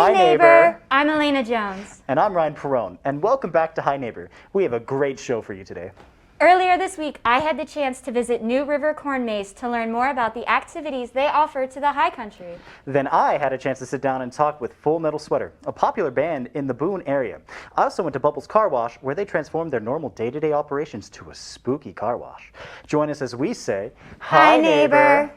Hi Neighbor! I'm Alana Jones. And I'm Ryan Perrone, and welcome back to Hi Neighbor. We have a great show for you today. Earlier this week, I had the chance to visit New River Corn Maze to learn more about the activities they offer to the high country. Then I had a chance to sit down and talk with Full Metal Sweater, a popular band in the Boone area. I also went to Bubbles Car Wash, where they transformed their normal day-to-day operations to a spooky car wash. Join us as we say, Hi Neighbor!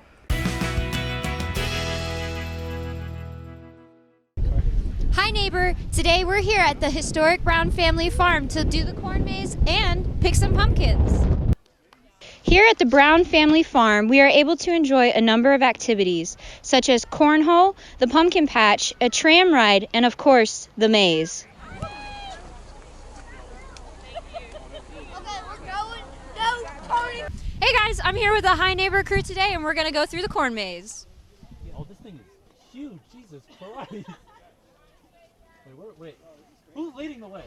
Hi neighbor! Today we're here at the historic Brown family farm to do the corn maze and pick some pumpkins. Here at the Brown family farm, we are able to enjoy a number of activities, such as cornhole, the pumpkin patch, a tram ride, and of course, the maze. Hey guys, I'm here with the Hi Neighbor crew today and we're going to go through the corn maze. Oh, this thing is huge, Jesus Christ. Wait, who's leading the way?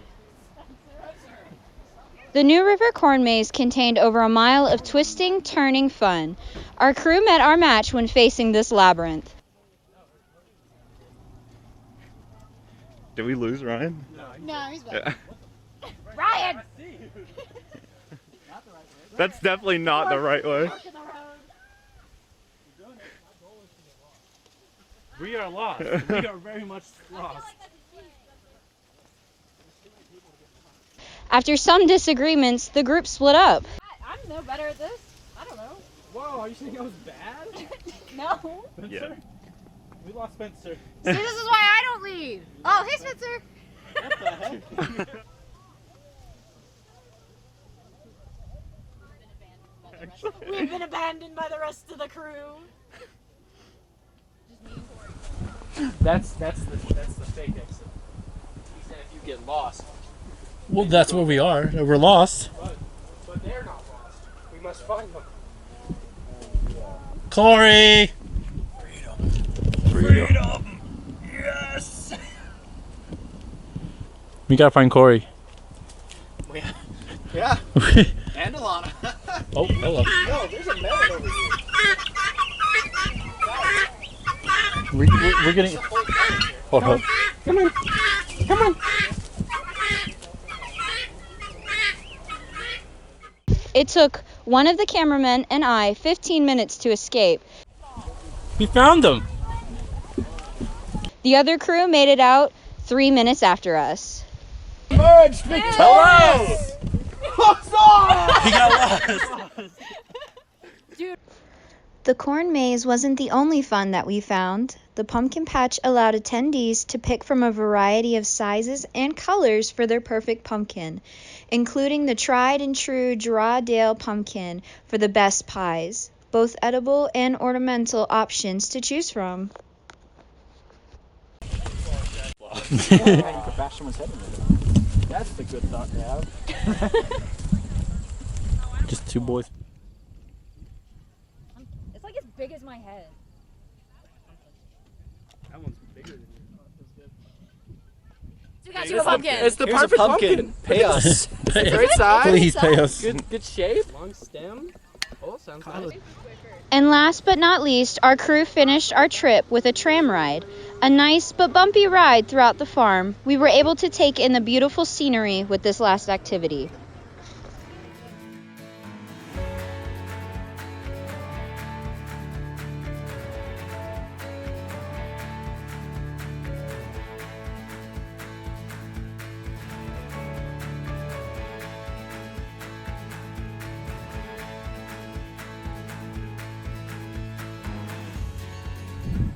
The New River Corn Maze contained over a mile of twisting, turning fun. Our crew met our match when facing this labyrinth. Did we lose Ryan? No, he's back. Yeah. Ryan! That's definitely not the right way. We are lost. We are very much lost. After some disagreements, the group split up. I'm no better at this. I don't know. Whoa, are you saying I was bad? No. Spencer? Yeah. We lost Spencer. See, this is why I don't lead. Oh, hey, Spencer. What the heck? We've been abandoned by the rest of the crew. That's the fake exit. He said if you get lost. Well, that's where we are. We're lost. But they're not lost. We must find them. Corey! Freedom! Yes! We gotta find Corey. Yeah. And Alana. Oh, hello. No, there's a melon over here. We're getting. Hold on. Come on. Come on. It took one of the cameramen and I 15 minutes to escape. We found them. The other crew made it out 3 minutes after us. Emerged victorious! We got lost. The corn maze wasn't the only fun that we found. The pumpkin patch allowed attendees to pick from a variety of sizes and colors for their perfect pumpkin, including the tried and true Drawdale pumpkin for the best pies, both edible and ornamental options to choose from. You could bash someone's head in it. That's the good thought to have. Just two boys. It's like as big as my head. That one's bigger than You got you a pumpkin. It's the perfect pumpkin. Pay us. you. Great size. Please pay us. Good shape. Long stem. Oh, sounds nice. And last but not least, our crew finished our trip with a tram ride. A nice but bumpy ride throughout the farm. We were able to take in the beautiful scenery with this last activity.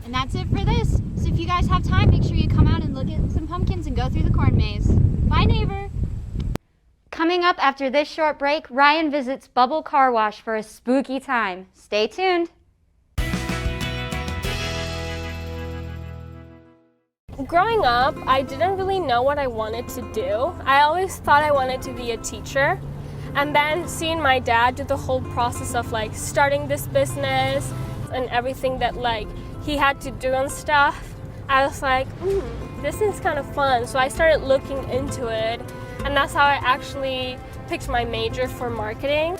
And that's it for this. So if you guys have time, make sure you come out and look at some pumpkins and go through the corn maze. Bye, neighbor. Coming up after this short break, Ryan visits Bubble Car Wash for a spooky time. Stay tuned. Growing up, I didn't really know what I wanted to do. I always thought I wanted to be a teacher. And then seeing my dad do the whole process of like starting this business and everything that like he had to do and stuff, I was like, this is kind of fun. So I started looking into it, and that's how I actually picked my major for marketing.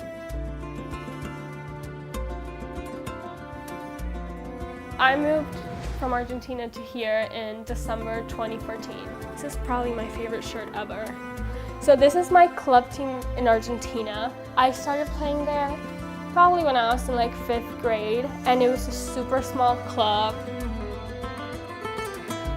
I moved from Argentina to here in December 2014. This is probably my favorite shirt ever. So this is my club team in Argentina. I started playing there probably when I was in like 5th grade, and it was a super small club.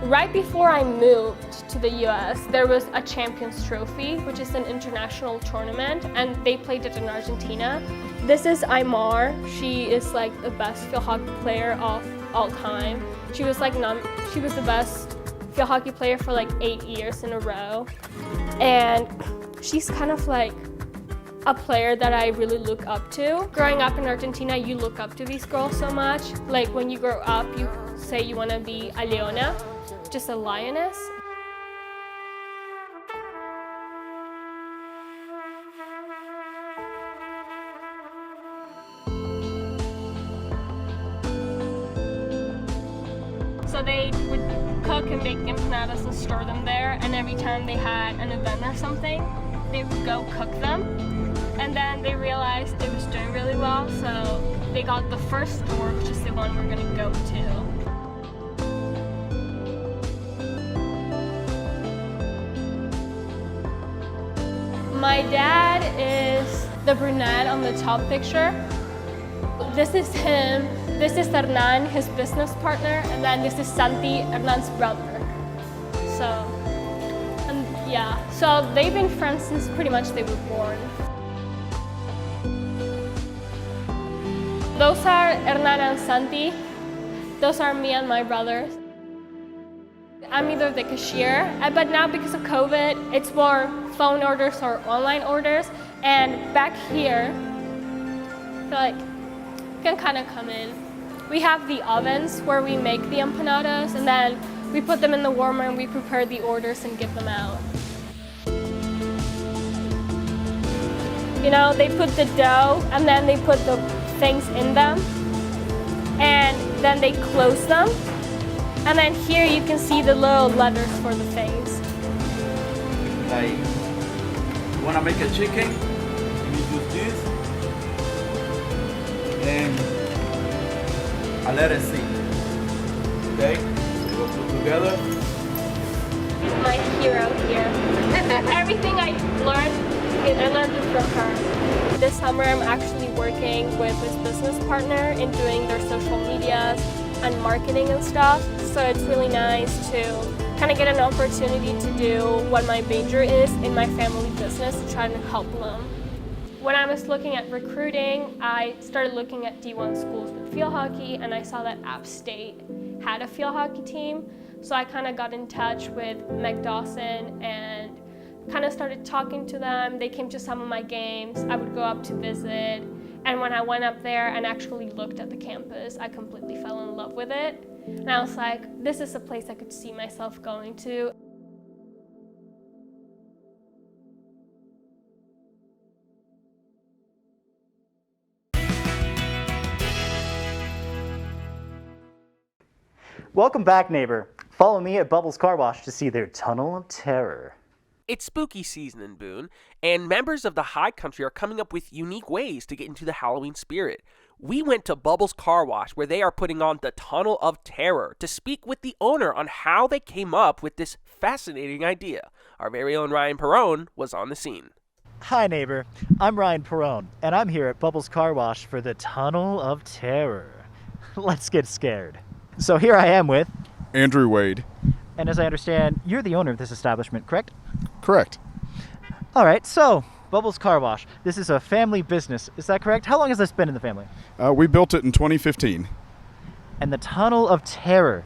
Right before I moved to the US, there was a Champions Trophy, which is an international tournament, and they played it in Argentina. This is Aymar. She is like the best field hockey player of all time. She was the best field hockey player for like 8 years in a row. And she's kind of like a player that I really look up to. Growing up in Argentina, you look up to these girls so much. Like when you grow up, you say you want to be a leona, just a lioness. So they would cook and bake empanadas and store them there, and every time they had an event or something, they would go cook them. And then they realized it was doing really well, so they got the first store, which is the one we're gonna go to. My dad is the brunette on the top picture. This is him. This is Hernan, his business partner, and then this is Santi, Hernan's brother. So they've been friends since pretty much they were born. Those are Hernan and Santi. Those are me and my brothers. I'm either the cashier, but now because of COVID, it's more phone orders or online orders. And back here, you can kind of come in. We have the ovens where we make the empanadas, and then we put them in the warmer and we prepare the orders and give them out. You know, they put the dough and then they put the things in them, and then they close them. And then here you can see the little letters for the things. Like, you wanna make a chicken, you do this, and a letter C. Okay? So we'll put together. My hero here. Everything I learned it from her. This summer I'm actually working with this business partner in doing their social medias and marketing and stuff. So it's really nice to kind of get an opportunity to do what my major is in my family business to try to help them. When I was looking at recruiting, I started looking at D1 schools with field hockey, and I saw that App State had a field hockey team. So I kind of got in touch with Meg Dawson and kind of started talking to them. They came to some of my games. I would go up to visit. And when I went up there and actually looked at the campus, I completely fell in love with it. And I was like, this is a place I could see myself going to. Welcome back, neighbor. Follow me at Bubbles Car Wash to see their Tunnel of Terror. It's spooky season in Boone, and members of the High Country are coming up with unique ways to get into the Halloween spirit. We went to Bubbles Car Wash, where they are putting on the Tunnel of Terror, to speak with the owner on how they came up with this fascinating idea. Our very own Ryan Perrone was on the scene. Hi, neighbor. I'm Ryan Perrone, and I'm here at Bubbles Car Wash for the Tunnel of Terror. Let's get scared. So here I am with Andrew Wade. And as I understand, you're the owner of this establishment, correct? Correct. All right, so Bubbles Car Wash. This is a family business. Is that correct? How long has this been in the family? We built it in 2015. And the Tunnel of Terror.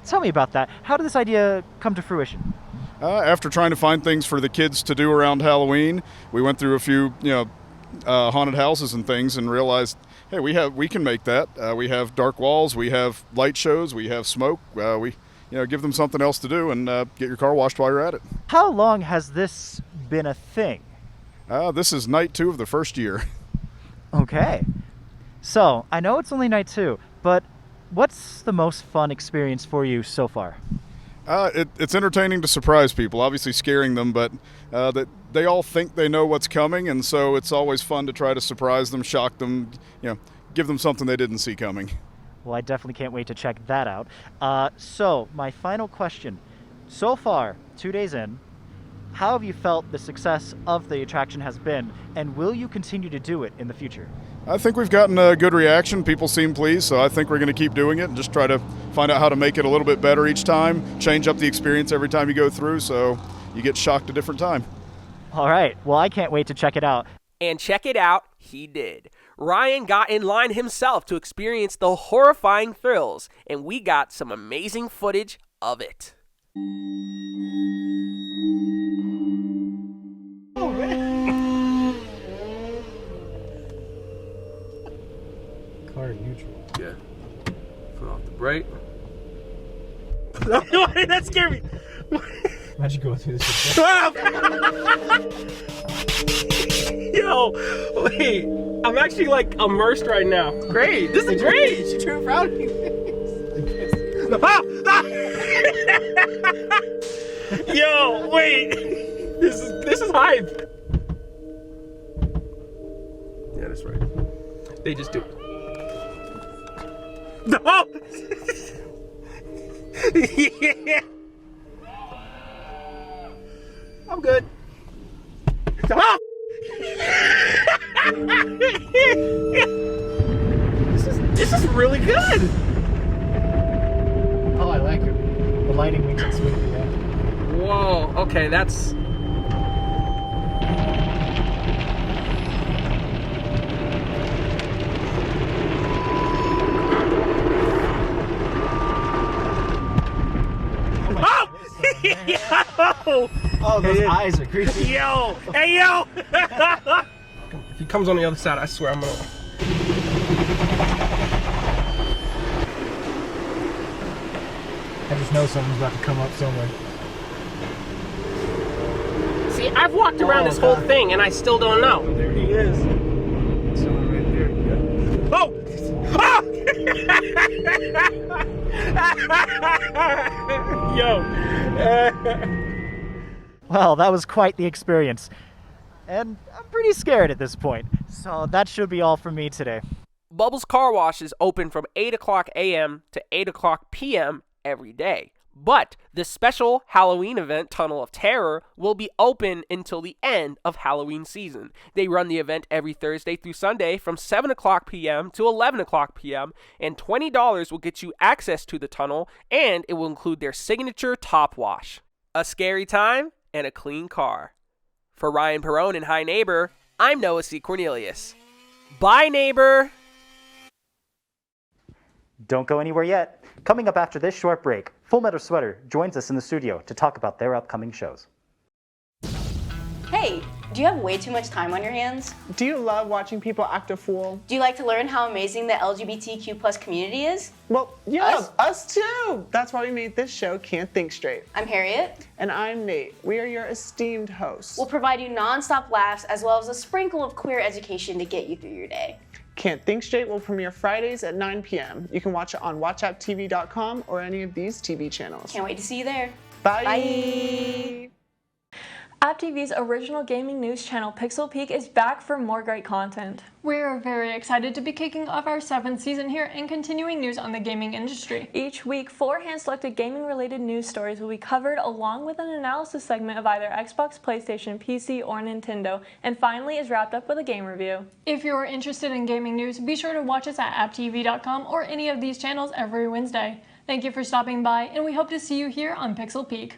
Tell me about that. How did this idea come to fruition? After trying to find things for the kids to do around Halloween, we went through a few, haunted houses and things, and realized, hey, we can make that. We have dark walls, we have light shows, we have smoke. We give them something else to do and get your car washed while you're at it. How long has this been a thing? This is night 2 of the first year. Okay. So, I know it's only night 2, but what's the most fun experience for you so far? It's entertaining to surprise people, obviously scaring them, but that they all think they know what's coming, and so it's always fun to try to surprise them, shock them, give them something they didn't see coming. Well, I definitely can't wait to check that out. So, my final question. So far, 2 days in, how have you felt the success of the attraction has been, and will you continue to do it in the future? I think we've gotten a good reaction. People seem pleased, so I think we're going to keep doing it and just try to find out how to make it a little bit better each time, change up the experience every time you go through so you get shocked a different time. All right. Well, I can't wait to check it out. And check it out, he did. Ryan got in line himself to experience the horrifying thrills, and we got some amazing footage of it. Oh, man. Car neutral. Yeah. Put off the brake. That scared me. Imagine going through this. Yo, wait. I'm actually like immersed right now. Great. This is great. You too proud of me. Yo, wait. This is hype. Yeah, that's right. They just do. No. Yeah. I'm good. Oh! This is really good. Oh, I like it. The lighting makes it smooth. Yeah. Whoa. Okay, that's. Yo! Oh, those eyes are creepy. Yo! Hey, yo! If he comes on the other side, I swear I'm gonna. I just know someone's about to come up somewhere. See, I've walked around this whole thing and I still don't know. Oh, there he is. Someone right there. Yeah. Oh! Oh! Yo! Well, that was quite the experience. And I'm pretty scared at this point. So that should be all from me today. Bubbles Car Wash is open from 8 o'clock a.m. to 8 o'clock p.m. every day. But the special Halloween event, Tunnel of Terror, will be open until the end of Halloween season. They run the event every Thursday through Sunday from 7 o'clock p.m. to 11 o'clock p.m. And $20 will get you access to the tunnel, and it will include their signature top wash. A scary time and a clean car. For Ryan Perrone and Hi Neighbor, I'm Noah C. Cornelius. Bye, neighbor! Don't go anywhere yet. Coming up after this short break, Full Metal Sweater joins us in the studio to talk about their upcoming shows. Hey, do you have way too much time on your hands? Do you love watching people act a fool? Do you like to learn how amazing the LGBTQ+ community is? Well, yeah, us too. That's why we made this show, Can't Think Straight. I'm Harriet. And I'm Nate. We are your esteemed hosts. We'll provide you non-stop laughs as well as a sprinkle of queer education to get you through your day. Can't Think Straight will premiere Fridays at 9 p.m. You can watch it on watchapptv.com or any of these TV channels. Can't wait to see you there. Bye. Bye. App TV's original gaming news channel Pixel Peak is back for more great content. We're very excited to be kicking off our 7th season here and continuing news on the gaming industry. Each week, 4 hand-selected gaming-related news stories will be covered along with an analysis segment of either Xbox, PlayStation, PC, or Nintendo, and finally is wrapped up with a game review. If you're interested in gaming news, be sure to watch us at apptv.com or any of these channels every Wednesday. Thank you for stopping by, and we hope to see you here on Pixel Peak.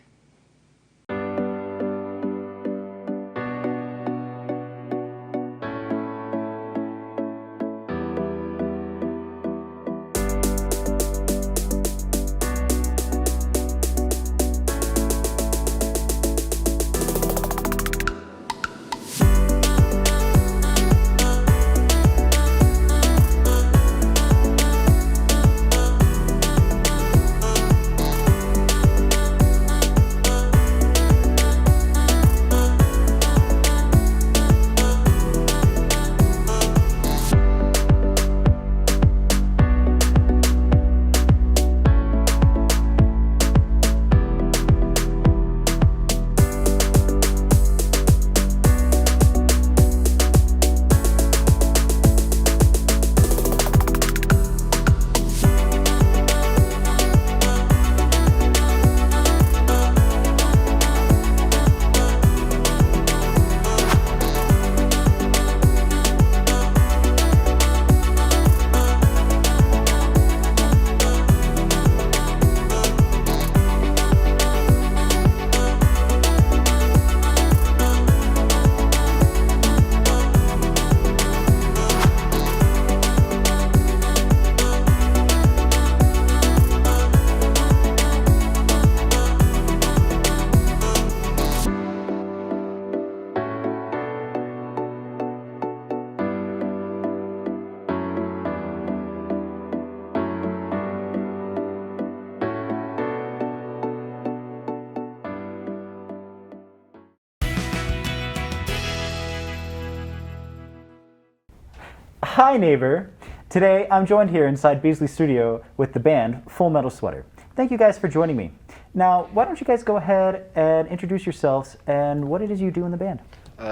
Hi, neighbor. Today, I'm joined here inside Beasley Studio with the band Full Metal Sweater. Thank you guys for joining me. Now, why don't you guys go ahead and introduce yourselves and what it is you do in the band?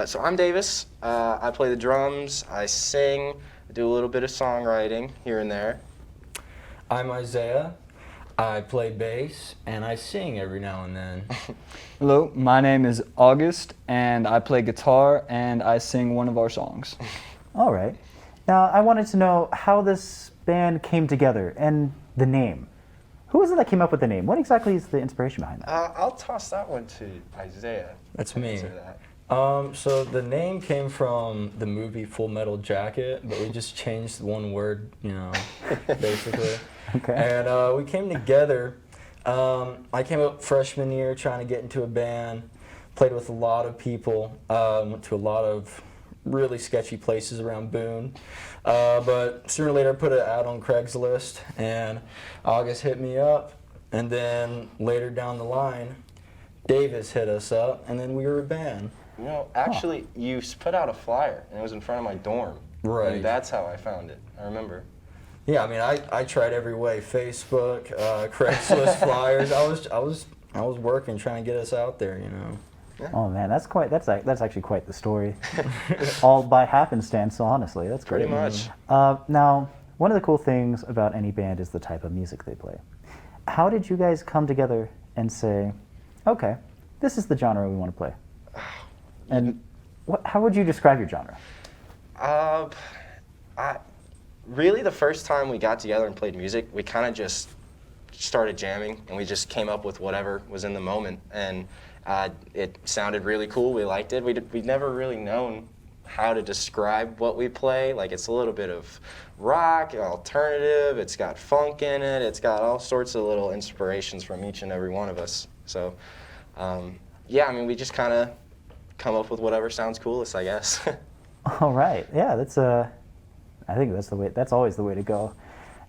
So I'm Davis. I play the drums, I sing, I do a little bit of songwriting here and there. I'm Isaiah. I play bass and I sing every now and then. Hello, my name is August and I play guitar and I sing one of our songs. All right. Now, I wanted to know how this band came together and the name. Who was it that came up with the name? What exactly is the inspiration behind that? I'll toss that one to Isaiah. That's me. So the name came from the movie Full Metal Jacket, but we just changed one word, basically. Okay. And we came together. I came up freshman year trying to get into a band, played with a lot of people, went to a lot of really sketchy places around Boone. But sooner or later I put it out on Craigslist, and August hit me up, and then later down the line, Davis hit us up, and then we were a band. Actually, you put out a flyer, and it was in front of my dorm. Right. And that's how I found it. I remember. Yeah, I mean, I tried every way: Facebook, Craigslist flyers. I was working, trying to get us out there, Yeah. Oh man, that's actually quite the story. All by happenstance, so honestly, that's great. Pretty much. Now, one of the cool things about any band is the type of music they play. How did you guys come together and say, okay, this is the genre we want to play? And how would you describe your genre? Really, the first time we got together and played music, we kind of just started jamming, and we just came up with whatever was in the moment. And it sounded really cool. We liked it. We'd never really known how to describe what we play. Like, it's a little bit of rock, alternative, it's got funk in it, it's got all sorts of little inspirations from each and every one of us. So, yeah, I mean, we just kind of come up with whatever sounds coolest, I guess. All right. Yeah, I think that's always the way to go.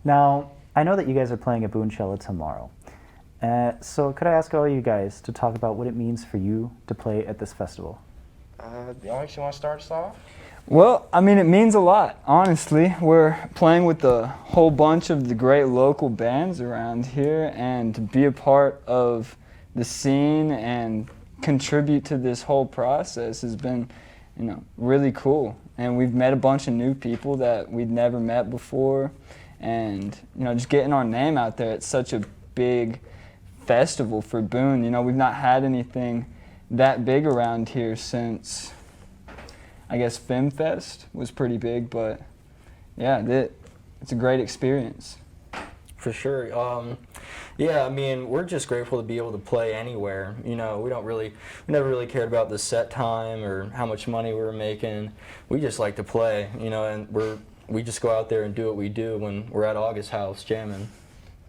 Now, I know that you guys are playing at Boonechella tomorrow. So could I ask all you guys to talk about what it means for you to play at this festival? Alex, you want to start us off? Well, I mean, it means a lot, honestly. We're playing with a whole bunch of the great local bands around here, and to be a part of the scene and contribute to this whole process has been, really cool. And we've met a bunch of new people that we'd never met before, and just getting our name out there. It's such a big festival for Boone. We've not had anything that big around here since, I guess, FemFest was pretty big, but yeah, it's a great experience. For sure. Yeah, I mean, we're just grateful to be able to play anywhere. We never really cared about the set time or how much money we were making. We just like to play, and we just go out there and do what we do when we're at August's house jamming.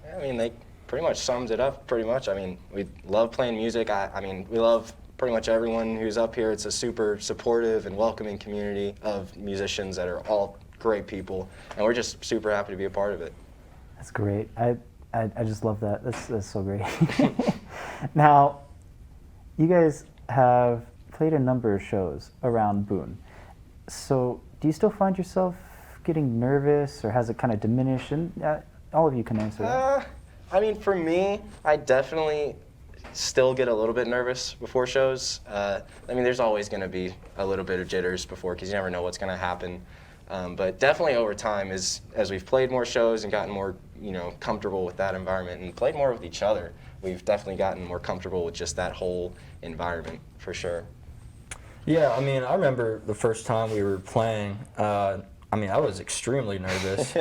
Yeah, I mean, they pretty much sums it up pretty much. I mean, we love playing music. I mean, we love pretty much everyone who's up here. It's a super supportive and welcoming community of musicians that are all great people, and we're just super happy to be a part of it. That's great. I just love that. That's so great. Now, you guys have played a number of shows around Boone. So do you still find yourself getting nervous, or has it kind of diminished? And all of you can answer that. I mean, for me, I definitely still get a little bit nervous before shows. I mean, there's always going to be a little bit of jitters before, because you never know what's going to happen. But definitely over time, as we've played more shows and gotten more, comfortable with that environment and played more with each other, we've definitely gotten more comfortable with just that whole environment, for sure. Yeah, I mean, I remember the first time we were playing, I was extremely nervous,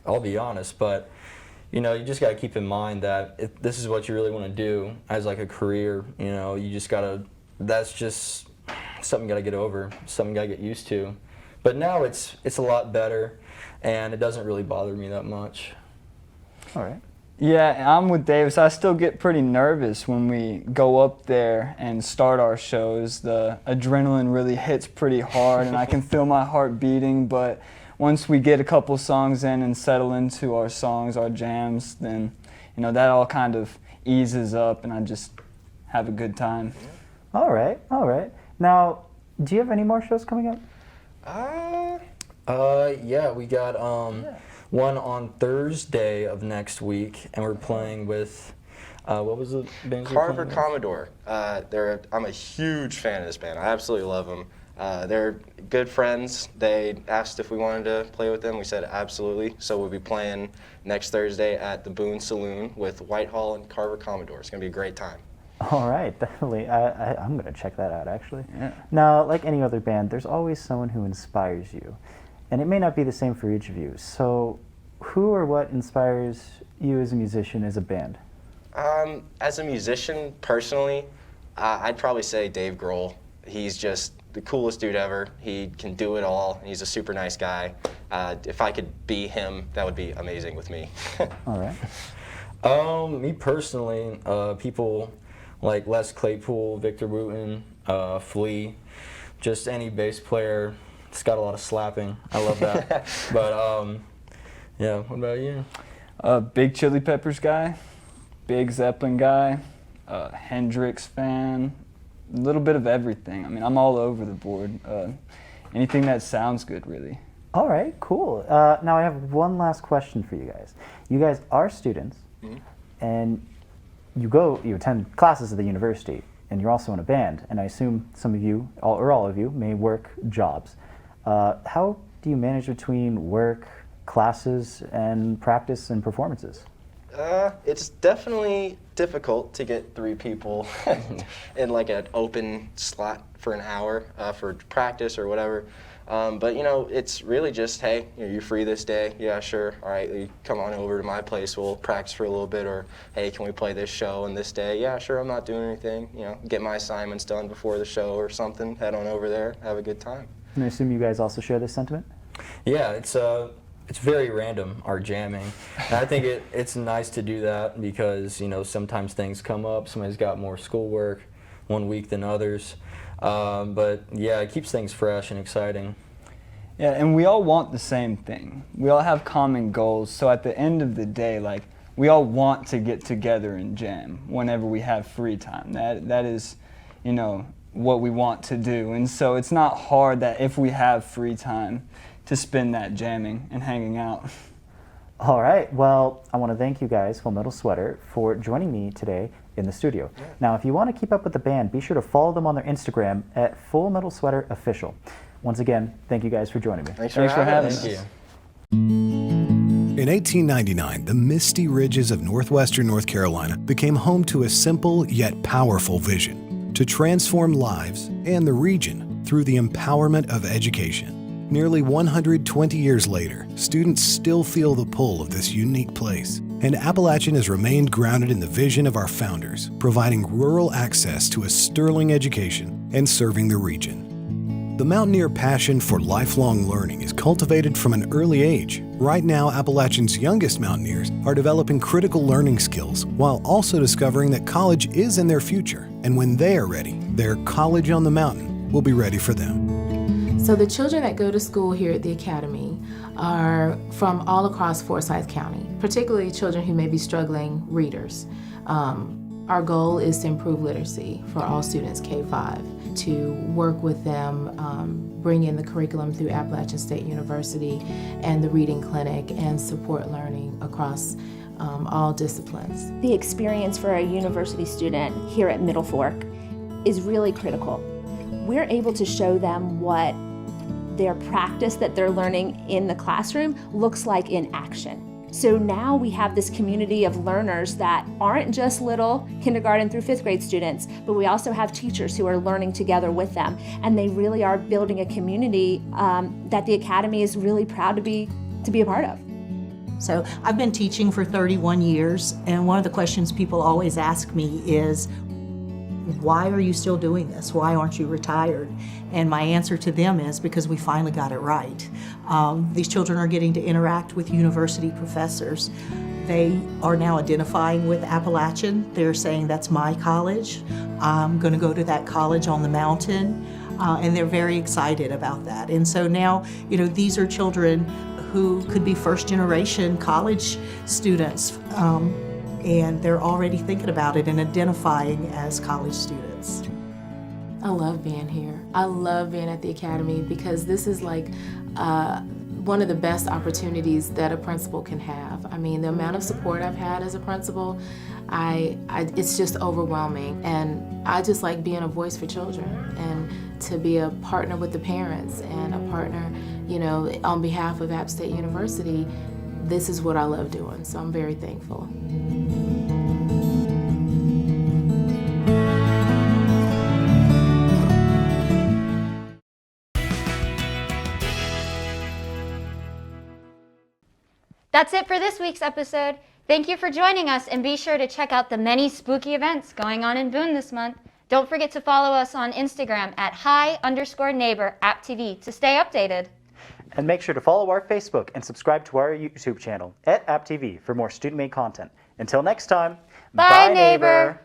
I'll be honest, but, you just got to keep in mind that if this is what you really want to do as like a career, you just got to, that's just something you got to get over, something you got to get used to. But now it's a lot better, and it doesn't really bother me that much. All right. Yeah, I'm with Davis. I still get pretty nervous when we go up there and start our shows. The adrenaline really hits pretty hard, and I can feel my heart beating. But once we get a couple songs in and settle into our songs, our jams, then that all kind of eases up, and I just have a good time. All right. Now, do you have any more shows coming up? Yeah, we got one on Thursday of next week, and we're playing with, what was the band? Carver Commodore. I'm a huge fan of this band. I absolutely love them. They're good friends. They asked if we wanted to play with them. We said absolutely. So we'll be playing next Thursday at the Boone Saloon with Whitehall and Carver Commodore. It's going to be a great time. All right, definitely. I'm going to check that out, actually. Yeah. Now, like any other band, there's always someone who inspires you. And it may not be the same for each of you. So who or what inspires you as a musician, as a band? As a musician, personally, I'd probably say Dave Grohl. He's just the coolest dude ever. He can do it all. He's a super nice guy. If I could be him, that would be amazing with me. All right. Me personally, people like Les Claypool, Victor Wooten, Flea, just any bass player. It's got a lot of slapping. I love that. But yeah, what about you? Big Chili Peppers guy, big Zeppelin guy, Hendrix fan, a little bit of everything. I mean, I'm all over the board. Anything that sounds good, really. All right, cool. Now I have one last question for you guys. You guys are students, and you attend classes at the university, and you're also in a band, and I assume some of you, or all of you, may work jobs. How do you manage between work, classes, and practice and performances? It's definitely difficult to get 3 people in like an open slot for an hour for practice or whatever. But you know, it's really just, hey, you free this day? Yeah, sure. All right, you come on over to my place. We'll practice for a little bit. Or hey, can we play this show on this day? Yeah, sure. I'm not doing anything. You know, get my assignments done before the show or something. Head on over there. Have a good time. And I assume you guys also share this sentiment? Yeah, it's very random, our jamming. And I think it's nice to do that because, you know, sometimes things come up. Somebody's got more schoolwork one week than others. But yeah, it keeps things fresh and exciting. Yeah, and we all want the same thing. We all have common goals. So at the end of the day, like, we all want to get together and jam whenever we have free time. That is, you know, what we want to do. And so it's not hard that if we have free time to spend that jamming and hanging out. All right, well, I want to thank you guys, Full Metal Sweater, for joining me today in the studio. Yeah. Now, if you want to keep up with the band, be sure to follow them on their Instagram at Full Metal Sweater Official. Once again, thank you guys for joining me. Thanks for having us. Thank you. In 1899, the misty ridges of northwestern North Carolina became home to a simple yet powerful vision: to transform lives and the region through the empowerment of education. Nearly 120 years later, students still feel the pull of this unique place, and Appalachian has remained grounded in the vision of our founders, providing rural access to a sterling education and serving the region. The Mountaineer passion for lifelong learning is cultivated from an early age. Right now, Appalachian's youngest Mountaineers are developing critical learning skills while also discovering that college is in their future, and when they are ready, their College on the Mountain will be ready for them. So the children that go to school here at the Academy are from all across Forsyth County, particularly children who may be struggling readers. Our goal is to improve literacy for all students K-5, to work with them, bring in the curriculum through Appalachian State University and the Reading Clinic, and support learning across all disciplines. The experience for a university student here at Middle Fork is really critical. We're able to show them what their practice that they're learning in the classroom looks like in action. So now we have this community of learners that aren't just little kindergarten through 5th grade students, but we also have teachers who are learning together with them. And they really are building a community that the Academy is really proud to be a part of. So I've been teaching for 31 years, and one of the questions people always ask me is, why are you still doing this? Why aren't you retired? And my answer to them is because we finally got it right. These children are getting to interact with university professors. They are now identifying with Appalachian. They're saying, that's my college. I'm going to go to that college on the mountain. And they're very excited about that. And so now, you know, these are children who could be first-generation college students. And they're already thinking about it and identifying as college students. I love being here. I love being at the Academy because this is like one of the best opportunities that a principal can have. I mean, the amount of support I've had as a principal, it's just overwhelming. And I just like being a voice for children and to be a partner with the parents and a partner, you know, on behalf of App State University. This is what I love doing, so I'm very thankful. That's it for this week's episode. Thank you for joining us, and be sure to check out the many spooky events going on in Boone this month. Don't forget to follow us on Instagram at hi_neighbor_AppTV to stay updated. And make sure to follow our Facebook and subscribe to our YouTube channel at AppTV for more student-made content. Until next time, bye neighbor.